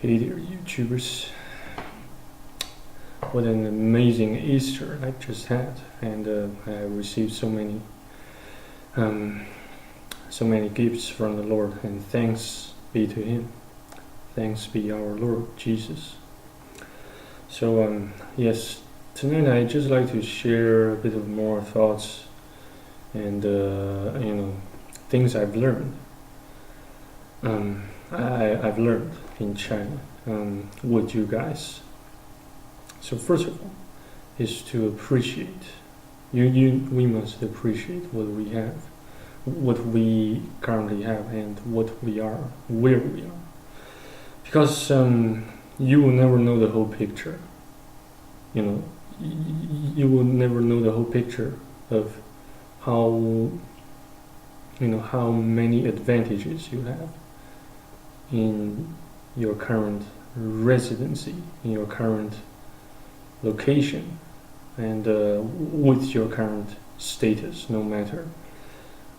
Hey there, YouTubers. What an amazing Easter I just had, and I received so many gifts from the Lord, and thanks be to Him. Thanks be our Lord Jesus. So yes, tonight I'd just like to share a bit of more thoughts and things I've learned. I've learned in China with you guys. So first of all, is to appreciate. We must appreciate what we have, what we currently have, and what we are, where we are. Because you will never know the whole picture. You will never know the whole picture of how many advantages you have in your current residency, in your current location, and with your current status, no matter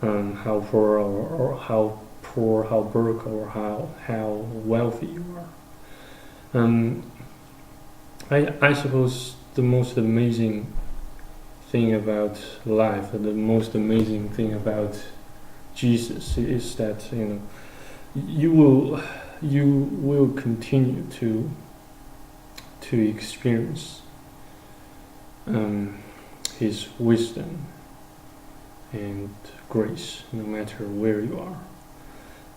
how poor or how broke or how wealthy you are. I suppose the most amazing thing about life, and the most amazing thing about Jesus is that you will continue to experience His wisdom and grace, no matter where you are.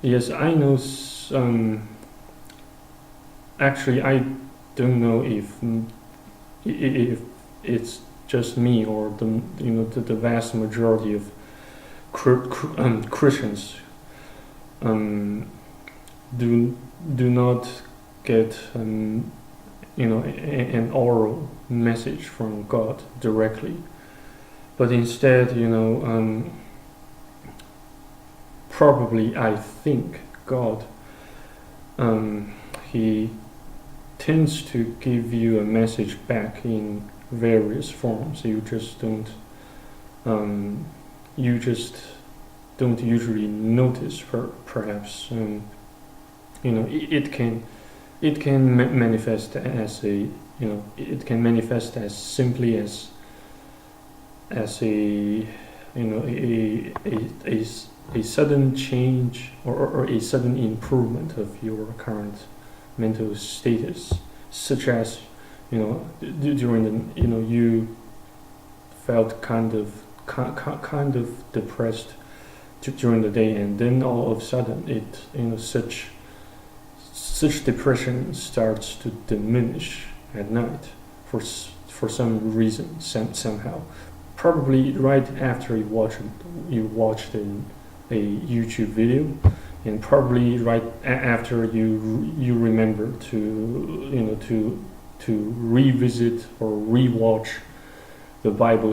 Yes, I know. Actually, I don't know if it's just me or the vast majority of Christians do not get an oral message from God directly, but instead probably I think God He tends to give you a message back in various forms. You just don't usually notice, perhaps. It can manifest as simply as a sudden change or a sudden improvement of your current mental status, such as during you felt kind of depressed during the day, and then all of a sudden such depression starts to diminish at night for some reason, somehow. Probably right after you watched a YouTube video, and probably right after you remember to revisit or rewatch the Bible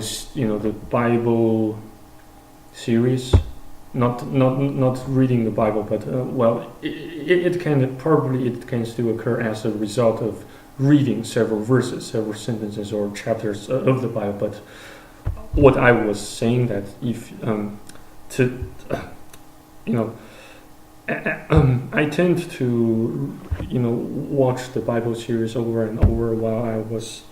series. Not reading the Bible, but it can still occur as a result of reading several verses, several sentences or chapters of the Bible. But what I was saying, that if I tend to watch the Bible series over and over while I was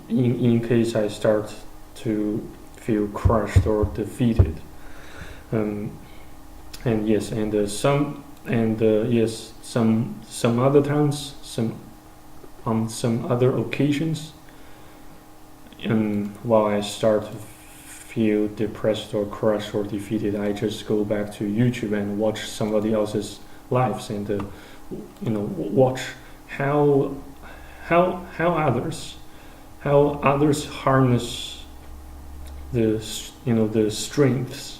in case I start to feel crushed or defeated. Some other times, on some other occasions, while I start to feel depressed or crushed or defeated, I just go back to YouTube and watch somebody else's lives and watch how others harness the strengths,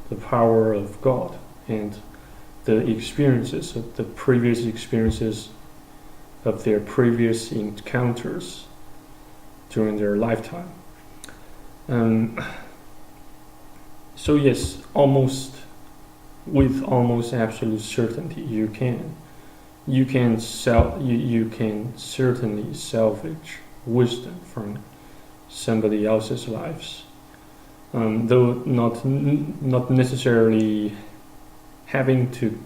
the power of God, and the experiences of the previous experiences of their previous encounters during their lifetime. So yes, with almost absolute certainty, you can certainly salvage wisdom from somebody else's lives. Though not necessarily having to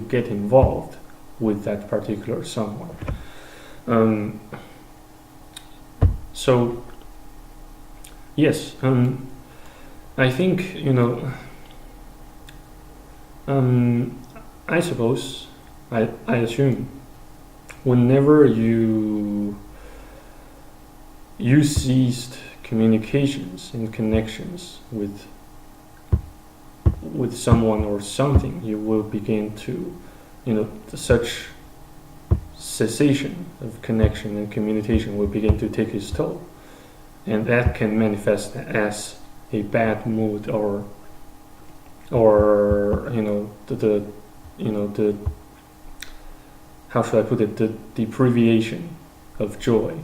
get involved with that particular someone. So yes, I think, I suppose, I assume, whenever you ceased communications and connections with someone or something, you will begin to, such cessation of connection and communication will begin to take its toll, and that can manifest as a bad mood, or the how should I put it, the deprivation of joy,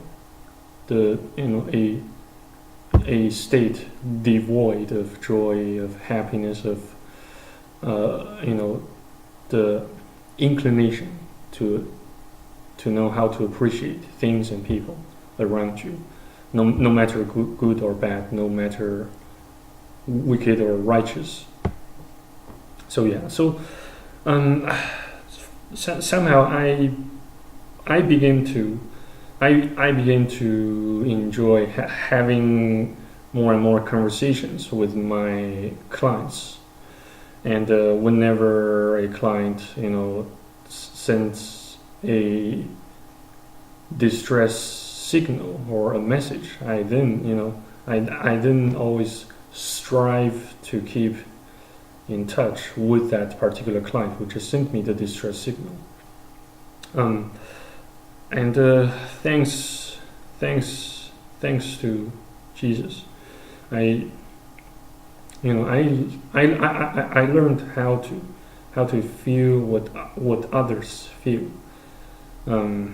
a state devoid of joy, of happiness, of the inclination to know how to appreciate things and people around you, no matter good or bad, no matter wicked or righteous. So yeah, somehow I begin to enjoy having more and more conversations with my clients, and whenever a client sends a distress signal or a message, I then always strive to keep in touch with that particular client who just sent me the distress signal. And thanks to Jesus, I learned how to feel what others feel, and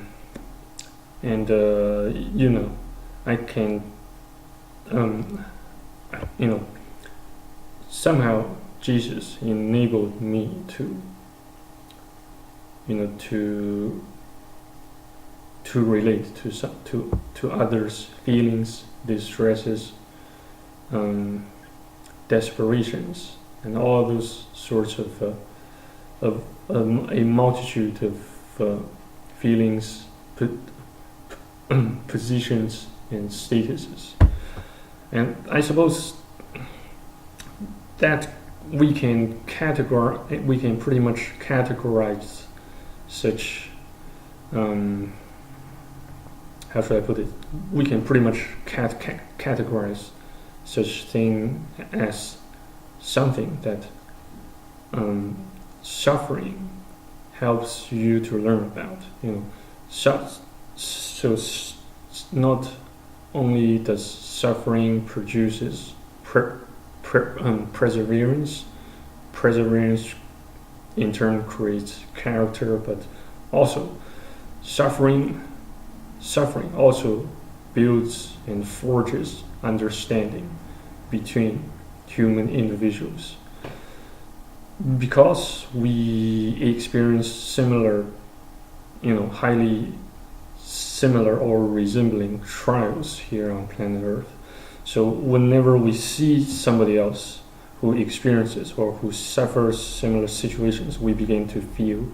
I can somehow Jesus enabled me to relate to others' feelings, distresses, desperations, and all those sorts of a multitude of feelings, positions, and statuses. And I suppose that we can pretty much categorize such, how should I put it? We can pretty much categorize such thing as something that suffering helps you to learn about. So not only does suffering produces perseverance in turn creates character, but also suffering also builds and forges understanding between human individuals, because we experience similar, highly similar or resembling trials here on planet Earth. So whenever we see somebody else who experiences or who suffers similar situations, we begin to feel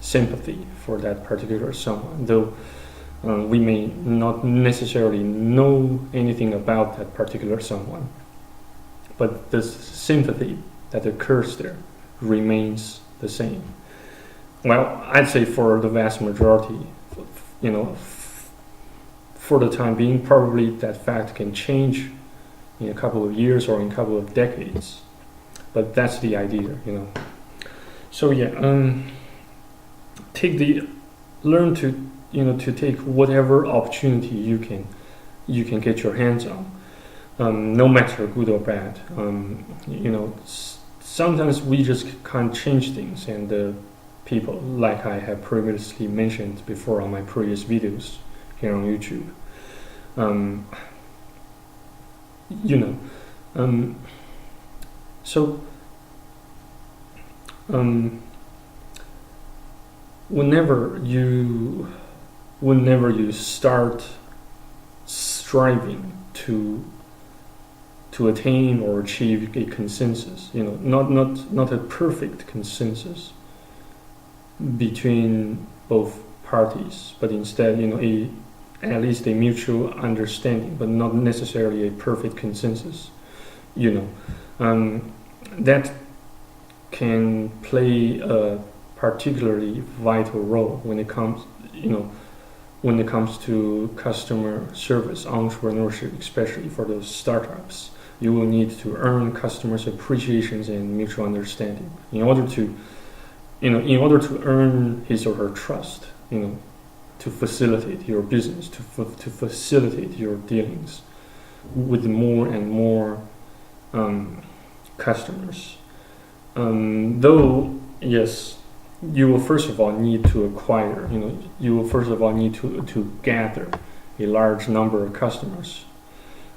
sympathy for that particular someone, though we may not necessarily know anything about that particular someone, but the sympathy that occurs there remains the same. Well, I'd say for the vast majority, for the time being, probably that fact can change in a couple of years or in a couple of decades, but that's the idea, So yeah, learn to take whatever opportunity you can get your hands on, no matter good or bad. Sometimes we just can't change things, and people, like I have previously mentioned before on my previous videos here on YouTube, so whenever you start striving to attain or achieve a consensus, not a perfect consensus, between both parties, but instead, at least a mutual understanding, but not necessarily a perfect consensus. That can play a particularly vital role when it comes, to customer service, entrepreneurship, especially for those startups. You will need to earn customers' appreciations and mutual understanding in order to earn his or her trust. To facilitate your business, to facilitate your dealings with more and more customers. Though, yes, you will first of all need to acquire, you will first of all need to gather a large number of customers,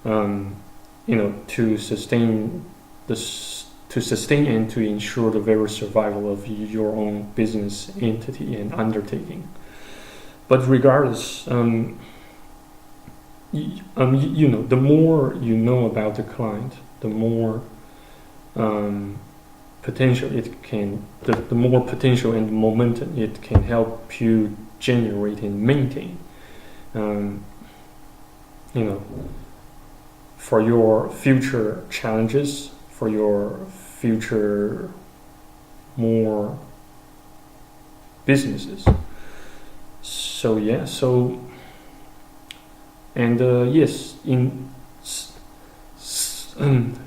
to sustain and to ensure the very survival of your own business entity and undertaking. But regardless, the more you know about the client, the more potential the more potential and momentum it can help you generate and maintain. For your future challenges, for your future more businesses. So yes, in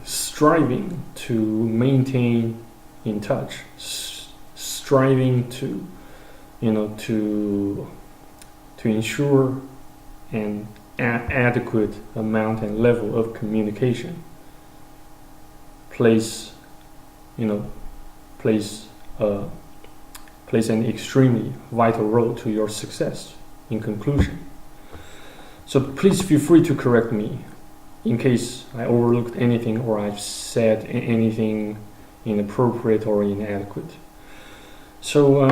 striving to maintain in touch, striving to ensure an adequate amount and level of communication plays an extremely vital role to your success. In conclusion, so please feel free to correct me in case I overlooked anything or I've said anything inappropriate or inadequate. So,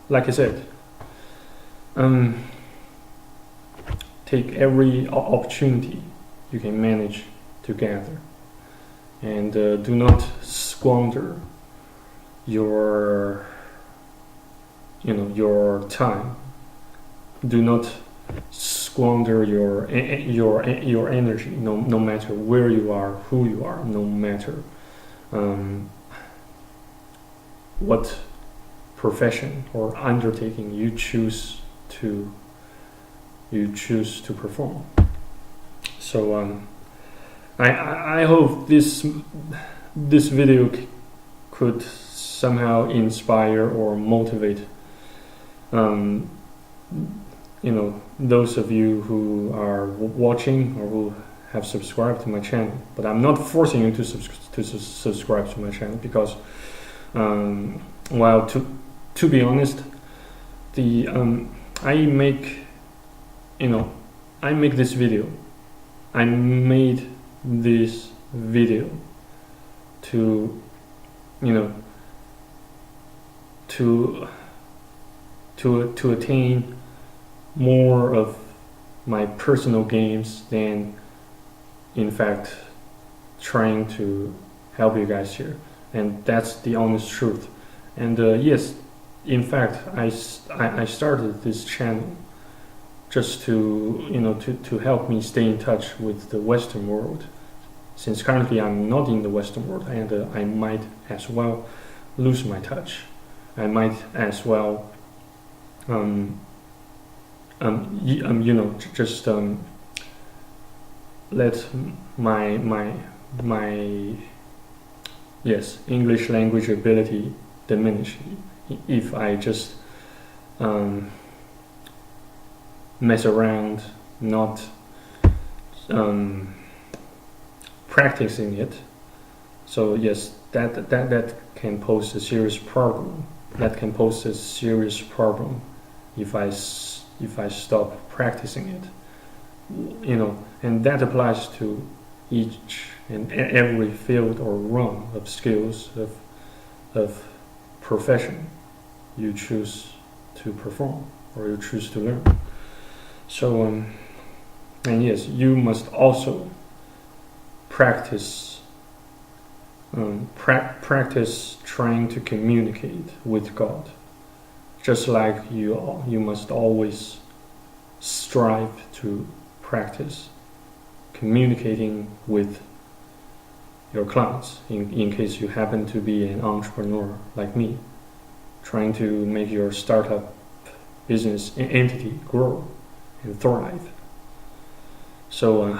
like I said, take every opportunity you can manage to gather, and do not squander your time. Do not squander your energy, no matter where you are, who you are, no matter what profession or undertaking you choose to perform. So I hope this video could somehow inspire or motivate those of you who are watching or who have subscribed to my channel. But I'm not forcing you to subscribe to my channel because, to be honest, I make this video. I made this video to attain more of my personal gains than in fact trying to help you guys here, and that's the honest truth. And yes, in fact, I started this channel just to help me stay in touch with the Western world, since currently I'm not in the Western world, and I might as well lose my touch. I might as well just let my English language ability diminish if I just mess around, not practicing it. So yes, that can pose a serious problem. That can pose a serious problem if I stop practicing it. And that applies to each and every field or realm of skills of profession you choose to perform or you choose to learn. So and yes, you must also practice practice trying to communicate with God. Just like you must always strive to practice communicating with your clients, in case you happen to be an entrepreneur like me, trying to make your startup business entity grow and thrive. So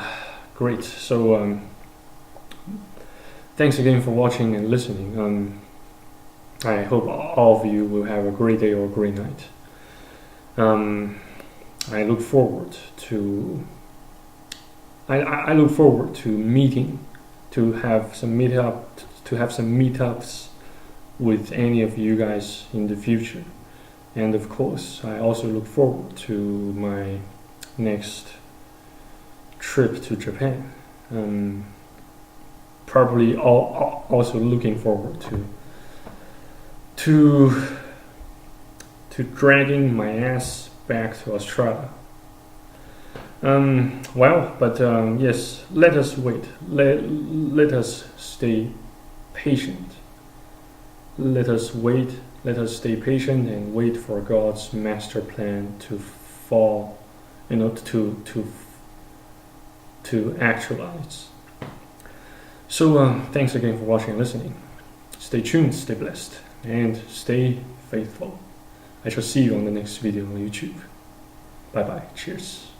great. So thanks again for watching and listening. I hope all of you will have a great day or a great night. I look forward to meeting, to have some meetups with any of you guys in the future. And of course, I also look forward to my next trip to Japan. Probably also looking forward to dragging my ass back to Australia. Yes, let us wait. Let us stay patient. Let us wait. Let us stay patient and wait for God's master plan to fall, to actualize. So thanks again for watching and listening. Stay tuned, stay blessed, and stay faithful. I shall see you on the next video on YouTube. Bye bye. Cheers.